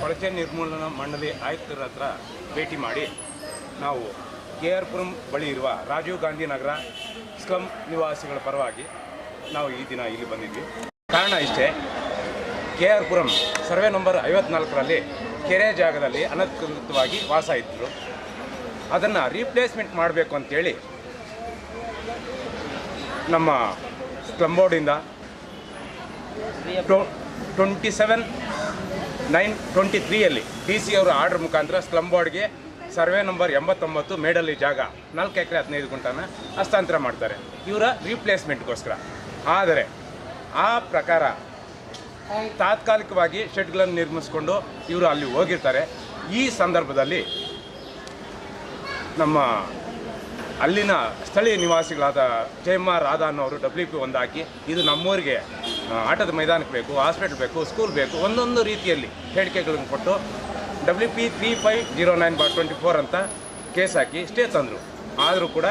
ಕೊಳಚೆ ನಿರ್ಮೂಲನಾ ಮಂಡಳಿ ಆಯುಕ್ತರ ಹತ್ರ ಭೇಟಿ ಮಾಡಿ ನಾವು KR ಪುರಂ ಬಳಿ ಇರುವ ರಾಜೀವ್ ಗಾಂಧಿ ನಗರ ಸ್ಲಮ್ ನಿವಾಸಿಗಳ ಪರವಾಗಿ ನಾವು ಈ ದಿನ ಇಲ್ಲಿ ಬಂದಿದ್ವಿ. ಕಾರಣ ಇಷ್ಟೇ, KR ಪುರಂ ಸರ್ವೆ ನಂಬರ್ 54ರಲ್ಲಿ ಕೆರೆ ಜಾಗದಲ್ಲಿ ಅನಧಿಕೃತವಾಗಿ ವಾಸ ಇದ್ದರು. ಅದನ್ನು ರೀಪ್ಲೇಸ್ಮೆಂಟ್ ಮಾಡಬೇಕು ಅಂತೇಳಿ ನಮ್ಮ ಸ್ಲಮ್ ಬೋರ್ಡಿಂದ 27/9/23ಯಲ್ಲಿ DC ಅವರ ಆರ್ಡರ್ ಮುಖಾಂತರ ಸ್ಲಮ್ ಬೋರ್ಡ್ಗೆ ಸರ್ವೆ ನಂಬರ್ 89 ಮೇಡಲ್ಲಿ ಜಾಗ 4 ಎಕರೆ 15 ಗುಂಟನ ಹಸ್ತಾಂತರ ಮಾಡ್ತಾರೆ ಇವರ ರೀಪ್ಲೇಸ್ಮೆಂಟ್ಗೋಸ್ಕರ. ಆದರೆ ಆ ಪ್ರಕಾರ ತಾತ್ಕಾಲಿಕವಾಗಿ ಶೆಡ್ಗಳನ್ನು ನಿರ್ಮಿಸ್ಕೊಂಡು ಇವರು ಅಲ್ಲಿ ಹೋಗಿರ್ತಾರೆ. ಈ ಸಂದರ್ಭದಲ್ಲಿ ನಮ್ಮ ಅಲ್ಲಿನ ಸ್ಥಳೀಯ ನಿವಾಸಿಗಳಾದ ಜಯಮ್ಮ ರಾಧಾ ಅನ್ನೋರು WP ಒಂದು ಹಾಕಿ ಇದು ನಮ್ಮೂರಿಗೆ ಆಟದ ಮೈದಾನಕ್ಕೆ ಬೇಕು, ಹಾಸ್ಪಿಟಲ್ ಬೇಕು, ಸ್ಕೂಲ್ ಬೇಕು, ಒಂದೊಂದು ರೀತಿಯಲ್ಲಿ ಹೇಳಿಕೆಗಳನ್ನು ಕೊಟ್ಟು WP 3509/24 ಅಂತ ಕೇಸ್ ಹಾಕಿ ಸ್ಟೇ ತಂದರು. ಆದರೂ ಕೂಡ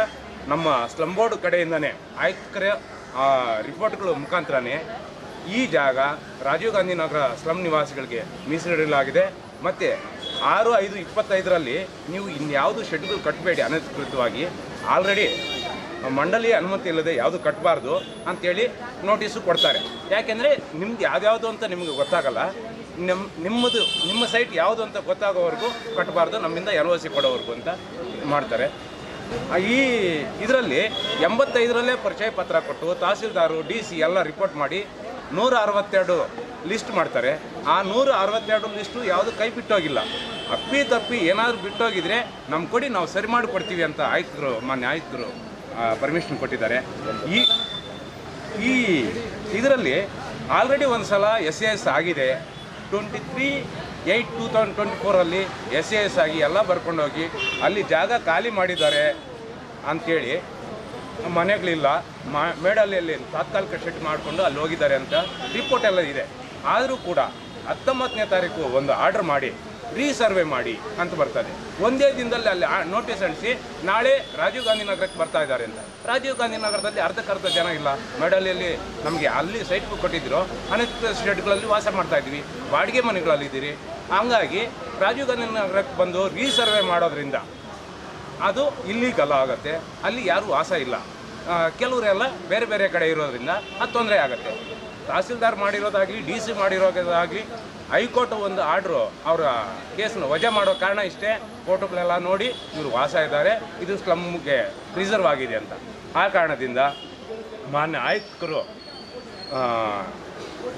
ನಮ್ಮ ಸ್ಲಮ್ ಬೋರ್ಡ್ ಕಡೆಯಿಂದನೇ ಆಯುಕ್ತರ ರಿಪೋರ್ಟ್ಗಳ ಮುಖಾಂತರನೇ ಈ ಜಾಗ ರಾಜೀವ್ ಗಾಂಧಿ ನಗರ ಸ್ಲಮ್ ನಿವಾಸಿಗಳಿಗೆ ಮೀಸಲಿಡಲಾಗಿದೆ. ಮತ್ತು 6/5/25ರಲ್ಲಿ ನೀವು ಇನ್ಯಾವುದು ಶೆಡ್ಗಳು ಕಟ್ಟಬೇಡಿ, ಅನಧಿಕೃತವಾಗಿ ಆಲ್ರೆಡಿ ಮಂಡಳಿಯ ಅನುಮತಿ ಇಲ್ಲದೆ ಯಾವುದು ಕಟ್ಟಬಾರ್ದು ಅಂಥೇಳಿ ನೋಟಿಸು ಕೊಡ್ತಾರೆ. ಯಾಕೆಂದರೆ ನಿಮ್ದು ಯಾವ್ಯಾವುದು ಅಂತ ನಿಮಗೆ ಗೊತ್ತಾಗಲ್ಲ. ನಿಮ್ಮ ಸೈಟ್ ಯಾವುದು ಅಂತ ಗೊತ್ತಾಗೋವರೆಗೂ ಕಟ್ಟಬಾರ್ದು, ನಮ್ಮಿಂದ NOC ಕೊಡೋವರೆಗೂ ಅಂತ ಮಾಡ್ತಾರೆ. ಈ ಇದರಲ್ಲಿ 85ರಲ್ಲೇ ಪರಿಚಯ ಪತ್ರ ಕೊಟ್ಟು ತಹಸೀಲ್ದಾರು DC ಎಲ್ಲ ರಿಪೋರ್ಟ್ ಮಾಡಿ 162 ಲಿಸ್ಟ್ ಮಾಡ್ತಾರೆ. ಆ 162 ಲಿಸ್ಟು ಯಾವುದು ಕೈ ಬಿಟ್ಟೋಗಿಲ್ಲ. ಅಪ್ಪಿ ಏನಾದರೂ ಬಿಟ್ಟೋಗಿದ್ರೆ ನಮ್ಮ ಕೊಡಿ, ನಾವು ಸರಿ ಮಾಡಿಕೊಡ್ತೀವಿ ಅಂತ ಮಾನ್ಯ ಆಯುಕ್ತರು ಪರ್ಮಿಷನ್ ಕೊಟ್ಟಿದ್ದಾರೆ. ಈ ಇದರಲ್ಲಿ ಆಲ್ರೆಡಿ ಒಂದು ಸಲ SAS ಆಗಿದೆ. 23/8/2024ರಲ್ಲಿ SAS ಆಗಿ ಎಲ್ಲ ಬರ್ಕೊಂಡೋಗಿ ಅಲ್ಲಿ ಜಾಗ ಖಾಲಿ ಮಾಡಿದ್ದಾರೆ ಅಂಥೇಳಿ, ಮನೆಗಳಿಲ್ಲ, ಮೇಡಲ್ಲಿ ತಾತ್ಕಾಲಿಕ ಶೆಡ್ ಮಾಡಿಕೊಂಡು ಅಲ್ಲಿ ಹೋಗಿದ್ದಾರೆ ಅಂತ ರಿಪೋರ್ಟ್ ಎಲ್ಲ ಇದೆ. ಆದರೂ ಕೂಡ 19ನೇ ತಾರೀಕು ಒಂದು ಆರ್ಡರ್ ಮಾಡಿ ರೀಸರ್ವೆ ಮಾಡಿ ಅಂತ ಬರ್ತದೆ. ಒಂದೇ ದಿನದಲ್ಲಿ ಅಲ್ಲಿ ನೋಟಿಸ್ ಅಂಟಿಸಿ ನಾಳೆ ರಾಜೀವ್ ಗಾಂಧಿ ನಗರಕ್ಕೆ ಬರ್ತಾ ಇದ್ದಾರೆ ಅಂತ. ರಾಜೀವ್ ಗಾಂಧಿ ನಗರದಲ್ಲಿ ಅರ್ಧಕ್ಕರ್ಧ ಜನ ಇಲ್ಲ. ಮೇಡಲ್ಲಿ ನಮಗೆ ಅಲ್ಲಿ ಸೈಟ್ ಕೊಟ್ಟಿದ್ರು, ಅನೇಕ ಶೆಡ್ಗಳಲ್ಲಿ ವಾಸ ಮಾಡ್ತಾಯಿದ್ವಿ, ಬಾಡಿಗೆ ಮನೆಗಳಲ್ಲಿದ್ದೀರಿ. ಹಂಗಾಗಿ ರಾಜೀವ್ ಗಾಂಧಿ ನಗರಕ್ಕೆ ಬಂದು ರೀಸರ್ವೆ ಮಾಡೋದ್ರಿಂದ ಅದು ಇಲ್ಲೀಗಲ್ ಆಗುತ್ತೆ. ಅಲ್ಲಿ ಯಾರೂ ವಾಸ ಇಲ್ಲ. ಕೆಲವರೆಲ್ಲ ಬೇರೆ ಬೇರೆ ಕಡೆ ಇರೋದ್ರಿಂದ ಅದು ತೊಂದರೆ ಆಗುತ್ತೆ. ತಹಸೀಲ್ದಾರ್ ಮಾಡಿರೋದಾಗಲಿ DC ಮಾಡಿರೋದಾಗಲಿ ಹೈಕೋರ್ಟ್ ಒಂದು ಆರ್ಡ್ರು ಅವರ ಕೇಸನ್ನು ವಜಾ ಮಾಡೋ ಕಾರಣ ಇಷ್ಟೇ. ಫೋಟೋಗಳೆಲ್ಲ ನೋಡಿ ಇವರು ವಾಸ ಇದ್ದಾರೆ, ಇದು ಸ್ಲಮ್ಗೆ ರಿಸರ್ವ್ ಆಗಿದೆ ಅಂತ. ಆ ಕಾರಣದಿಂದ ಮಾನ್ಯ ಆಯುಕ್ತರು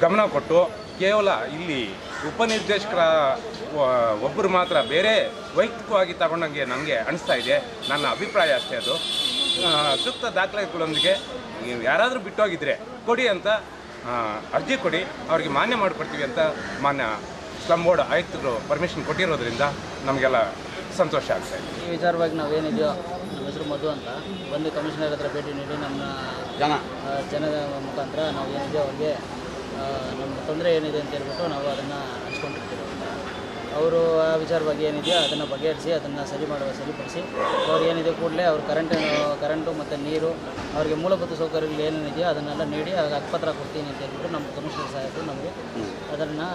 ಗಮನ ಕೊಟ್ಟು ಕೇವಲ ಇಲ್ಲಿ ಉಪನಿರ್ದೇಶಕರ ಒಬ್ಬರು ಮಾತ್ರ ಬೇರೆ ವೈಯಕ್ತಿಕವಾಗಿ ತಗೊಂಡಂಗೆ ನನಗೆ ಅನಿಸ್ತಾ ಇದೆ. ನನ್ನ ಅಭಿಪ್ರಾಯ ಅಷ್ಟೇ. ಅದು ಸೂಕ್ತ ದಾಖಲೆಗಳೊಂದಿಗೆ ನೀವು ಯಾರಾದರೂ ಬಿಟ್ಟೋಗಿದ್ರೆ ಕೊಡಿ ಅಂತ ಅರ್ಜಿ ಕೊಡಿ, ಅವ್ರಿಗೆ ಮಾನ್ಯ ಮಾಡಿಕೊಡ್ತೀವಿ ಅಂತ ಮಾನ್ಯ ಸ್ಲಮ್ ಬೋರ್ಡ್ ಆಯುಕ್ತರು ಪರ್ಮಿಷನ್ ಕೊಟ್ಟಿರೋದ್ರಿಂದ ನಮಗೆಲ್ಲ ಸಂತೋಷ ಆಗ್ತಾಯಿದೆ. ಈ ವಿಚಾರವಾಗಿ ನಾವೇನಿದೆಯೋ, ನಮ್ಮ ಹೆಸರು ಮಧು ಅಂತ, ಬಂದು ಕಮಿಷನರ್ ಹತ್ರ ಭೇಟಿ ನೀಡಿ ನಮ್ಮ ಜನದ ಮುಖಾಂತರ ನಾವು ಏನಿದೆಯೋ ಅವ್ರಿಗೆ ನಮ್ಮ ತೊಂದರೆ ಏನಿದೆ ಅಂತ ಹೇಳ್ಬಿಟ್ಟು ನಾವು ಅದನ್ನು ಹಂಚ್ಕೊಂಡಿರ್ತೀವಿ. ಅವರು ಆ ವಿಚಾರವಾಗಿ ಏನಿದೆಯೋ ಅದನ್ನು ಬಗೆಹರಿಸಿ ಅದನ್ನು ಸರಿಪಡಿಸಿ ಅವ್ರು ಏನಿದೆ ಕೂಡಲೇ ಅವ್ರು ಕರೆಂಟು ಮತ್ತು ನೀರು, ಅವ್ರಿಗೆ ಮೂಲಭೂತ ಸೌಕರ್ಯಗಳು ಏನೇನಿದೆಯೋ ಅದನ್ನೆಲ್ಲ ನೀಡಿ ಹಕ್ಕುಪತ್ರ ಕೊಡ್ತೀನಿ ಅಂತ ಹೇಳ್ಬಿಟ್ಟು ನಮ್ಮ ಕಮಿಷನರ್ ಸಾಹೇಬರು ನಮಗೆ ಅದನ್ನು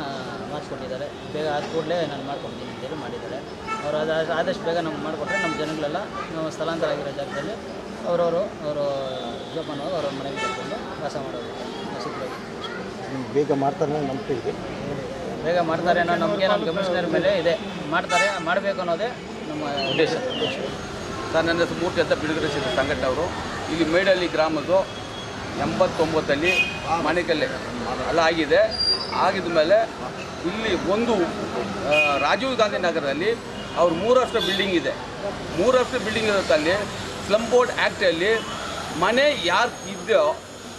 ಮಾಡಿಸ್ಕೊಟ್ಟಿದ್ದಾರೆ. ಬೇಗ ಆದ ಕೂಡಲೇ ನಾನು ಮಾಡಿಕೊಡ್ತೀನಿ ಅಂತೇಳಿ ಮಾಡಿದ್ದಾರೆ. ಅವರು ಆದಷ್ಟು ಬೇಗ ನಮ್ಗೆ ಮಾಡಿಕೊಟ್ರೆ ನಮ್ಮ ಜನಗಳೆಲ್ಲ ನಾವು ಸ್ಥಳಾಂತರ ಆಗಿರೋ ಜಾಗದಲ್ಲಿ ಅವರು ಜೋಪಾನವಾಗಿ ಅವ್ರ ಮನೆಗೆ ಕರ್ಕೊಂಡು ವಾಸ ಮಾಡೋದು ಸಿಗ್ಬೇಕು. ಬೇಗ ಮಾಡ್ತಾರೆ ನಂಬಿಕೆ ಇದೆ. ಬೇಗ ಮಾಡ್ತಾರೆ ಅನ್ನೋ ನಮಗೆ ನಮ್ಮ ಕಮಿಷನರ್ ಮೇಲೆ ಇದೆ. ಮಾಡಬೇಕು ಅನ್ನೋದೇ ನಮ್ಮ ಉದ್ದೇಶ. ಸರ್, ನನ್ನ ಹೆಸರು ಮೂರ್ತಿ ಅಂತ, ಬಿಡುಗಡೆ ಸಂಘಟನೆ ಅವರು. ಇಲ್ಲಿ ಮೇಡಳ್ಳಿ ಗ್ರಾಮದ್ದು 89ಲ್ಲಿ ಮನೆಕಲ್ಲೆ ಎಲ್ಲ ಆಗಿದೆ. ಆಗಿದ ಮೇಲೆ ಇಲ್ಲಿ ಒಂದು ರಾಜೀವ್ ಗಾಂಧಿ ನಗರದಲ್ಲಿ ಅವ್ರು 3 ವರ್ಷ ಬಿಲ್ಡಿಂಗ್ ಇದೆ. 3 ವರ್ಷ ಬಿಲ್ಡಿಂಗ್ ಇರುತ್ತಲ್ಲಿ ಸ್ಲಮ್ ಬೋರ್ಡ್ ಆ್ಯಕ್ಟಲ್ಲಿ ಮನೆ ಯಾರು ಇದೆಯೋ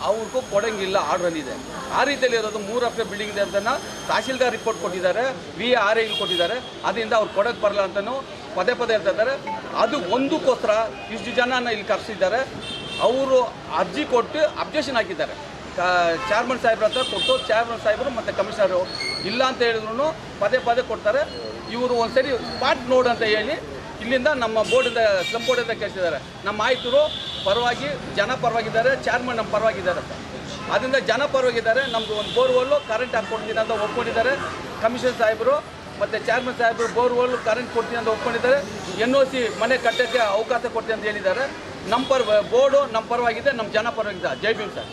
ಅವ್ರಿಗೂ ಕೊಡೋಂಗಿಲ್ಲ ಆರ್ಡ್ರಲ್ಲಿದೆ. ಆ ರೀತಿಯಲ್ಲಿ ಇರೋದು 3 ವರ್ಷ ಬಿಲ್ಡಿಂಗ್ ಇದೆ ಅಂತನ ತಹಸೀಲ್ದಾರ್ ರಿಪೋರ್ಟ್ ಕೊಟ್ಟಿದ್ದಾರೆ, VRA ಕೊಟ್ಟಿದ್ದಾರೆ. ಅದರಿಂದ ಅವ್ರು ಕೊಡೋಕ್ಕೆ ಬರಲ್ಲ ಅಂತಲೂ ಪದೇ ಹೇಳ್ತಾ ಇದ್ದಾರೆ. ಅದು ಒಂದಕ್ಕೋಸ್ಕರ ಇಷ್ಟು ಜನನ ಇಲ್ಲಿ ಕರೆಸಿದ್ದಾರೆ. ಅವರು ಅರ್ಜಿ ಕೊಟ್ಟು ಅಬ್ಜೆಕ್ಷನ್ ಹಾಕಿದ್ದಾರೆ. ಚೇರ್ಮನ್ ಸಾಹೇಬ್ರ ಹತ್ರ ಕೊಟ್ಟು ಚೇರ್ಮನ್ ಸಾಹೇಬರು ಮತ್ತು ಕಮಿಷನರು ಇಲ್ಲ ಅಂತ ಹೇಳಿದ್ರು ಪದೇ ಕೊಡ್ತಾರೆ. ಇವರು ಒಂದ್ಸರಿ ಸ್ಪಾಟ್ ನೋಡು ಅಂತ ಹೇಳಿ ಇಲ್ಲಿಂದ ನಮ್ಮ ಬೋರ್ಡಿಂದ ಸ್ಲಮ್ ಬೋರ್ಡಿಂದ ಕೇಳಿಸಿದ್ದಾರೆ. ನಮ್ಮ ಆಯುಕ್ತರು ಪರವಾಗಿ ಜನ ಪರವಾಗಿದ್ದಾರೆ, ಚೇರ್ಮನ್ ನಮ್ಮ ಪರವಾಗಿದ್ದಾರೆ ಅಂತ. ಅದರಿಂದ ಜನ ಪರವಾಗಿದ್ದಾರೆ. ನಮ್ಮದು ಒಂದು ಬೋರ್ವೆಲ್ಲು ಕರೆಂಟ್ ಹಾಕ್ಕೊಡ್ತೀನಿ ಅಂತ ಒಪ್ಕೊಂಡಿದ್ದಾರೆ. ಕಮಿಷನ್ ಸಾಹೇಬರು ಮತ್ತು ಚೇರ್ಮನ್ ಸಾಹೇಬರು ಬೋರ್ವೆಲ್ ಕರೆಂಟ್ ಕೊಡ್ತೀನಿ ಅಂತ ಒಪ್ಕೊಂಡಿದ್ದಾರೆ. NOC ಮನೆ ಕಟ್ಟೋಕ್ಕೆ ಅವಕಾಶ ಕೊಡ್ತೀನಿ ಅಂತ ಹೇಳಿದ್ದಾರೆ. ನಮ್ಮ ಬೋರ್ಡು ನಮ್ಮ ಪರವಾಗಿದೆ, ನಮ್ಮ ಜನ ಪರವಾಗಿದೆ. ಜೈ ಭೀಮ್ ಸರ್.